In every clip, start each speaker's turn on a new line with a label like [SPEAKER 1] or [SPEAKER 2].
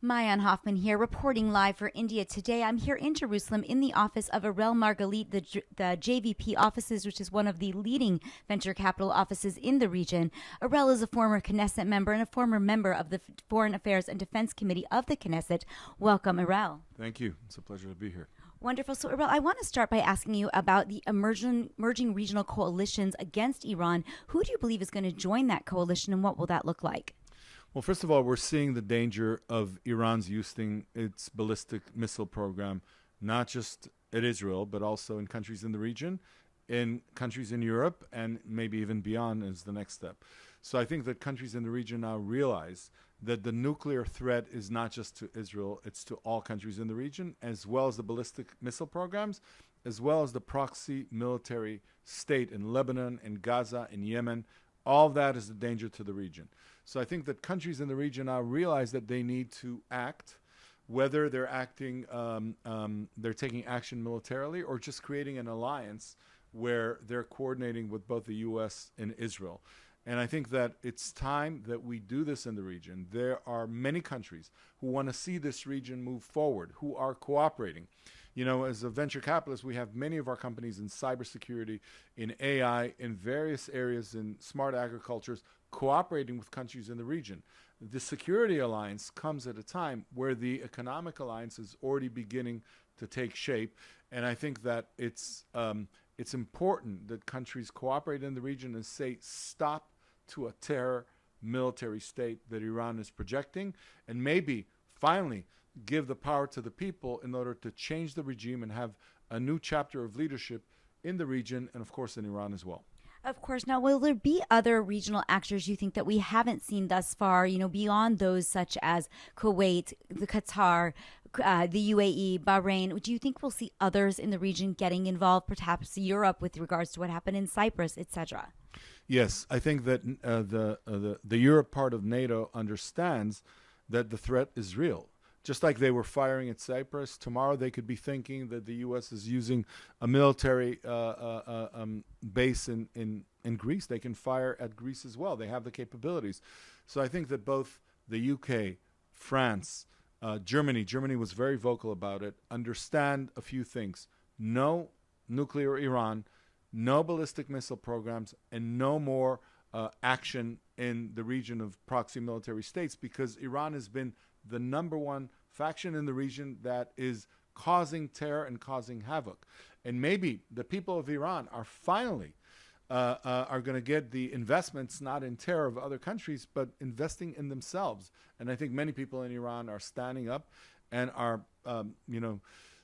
[SPEAKER 1] Maayan Hoffman here, reporting live for India Today. I'm here in Jerusalem in the office of Eurel Margalit, the JVP offices, which is one of the leading venture capital offices in the region. Eurel is a former Knesset member and a former member of the Foreign Affairs and Defense Committee of the Knesset. Welcome, Eurel.
[SPEAKER 2] Thank you. It's a pleasure to be here.
[SPEAKER 1] Wonderful. So, Eurel, I want to start by asking you about the emerging regional coalitions against Iran. Who do you believe is going to join that coalition, and what will that look like?
[SPEAKER 2] Well, first of all, we're seeing the danger of Iran's using its ballistic missile program, not just at Israel, but also in countries in the region, in countries in Europe, and maybe even beyond as the next step. So I think that countries in the region now realize that the nuclear threat is not just to Israel, it's to all countries in the region, as well as the ballistic missile programs, as well as the proxy military state in Lebanon, in Gaza, in Yemen. All that is a danger to the region. So I think that countries in the region now realize that they need to act, whether they're acting, they're taking action militarily or just creating an alliance where they're coordinating with both the U.S. and Israel. And I think that it's time that we do this in the region. There are many countries who want to see this region move forward, who are cooperating. You know, as a venture capitalist, we have many of our companies in cybersecurity, in AI, in various areas, in smart agricultures, cooperating with countries in the region. The security alliance comes at a time where the economic alliance is already beginning to take shape. And I think that it's important that countries cooperate in the region and say stop to a terror military state that Iran is projecting, and maybe finally give the power to the people in order to change the regime and have a new chapter of leadership in the region and, of course, in Iran as well.
[SPEAKER 1] Of course. Now, will there be other regional actors you think that we haven't seen thus far, you know, beyond those such as Kuwait, the Qatar, the UAE, Bahrain? Do you think we'll see others in the region getting involved, perhaps Europe with regards to what happened in Cyprus, etc.?
[SPEAKER 2] Yes, I think that the Europe part of NATO understands that the threat is real. Just like they were firing at Cyprus, tomorrow they could be thinking that the U.S. is using a military base in Greece. They can fire at Greece as well. They have the capabilities. So I think that both the U.K., France, Germany was very vocal about it, understand a few things. No nuclear Iran, no ballistic missile programs, and no more action in the region of proxy military states, because Iran has been the number one faction in the region that is causing terror and causing havoc. And maybe the people of Iran are finally are going to get the investments not in terror of other countries, but investing in themselves. And I think many people in Iran are standing up and are,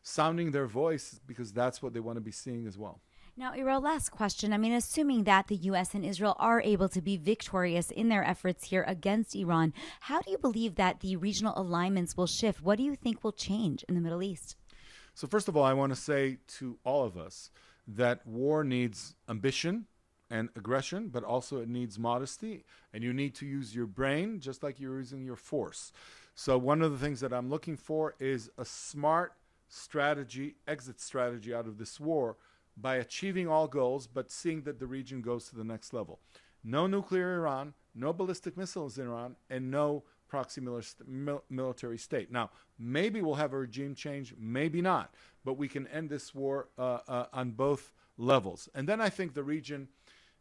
[SPEAKER 2] sounding their voice, because that's what they want to be seeing as well.
[SPEAKER 1] Now, Eurel, last question. I mean, assuming that the U.S. and Israel are able to be victorious in their efforts here against Iran, how do you believe that the regional alignments will shift? What do you think will change in the Middle East?
[SPEAKER 2] So first of all, I want to say to all of us that war needs ambition and aggression, but also it needs modesty, and you need to use your brain just like you're using your force. So one of the things that I'm looking for is a smart strategy, exit strategy out of this war, by achieving all goals, but seeing that the region goes to the next level. No nuclear Iran, no ballistic missiles in Iran, and no proxy military state. Now, maybe we'll have a regime change, maybe not, but we can end this war on both levels. And then I think the region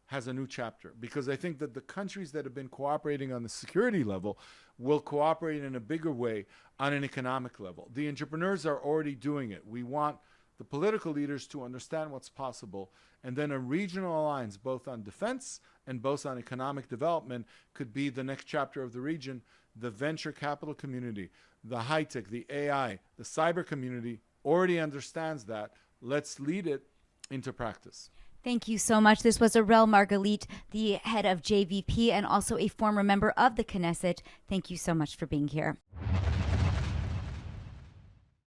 [SPEAKER 2] has a new chapter, because I think that the countries that have been cooperating on the security level will cooperate in a bigger way on an economic level. The entrepreneurs are already doing it. We want the political leaders to understand what's possible, and then a regional alliance both on defense and both on economic development could be the next chapter of the region. The venture capital community, the high-tech, the AI, the cyber community already understands that. Let's lead it into practice.
[SPEAKER 1] Thank you so much. This was Eurel Margalit, the head of JVP and also a former member of the Knesset. Thank you so much for being here.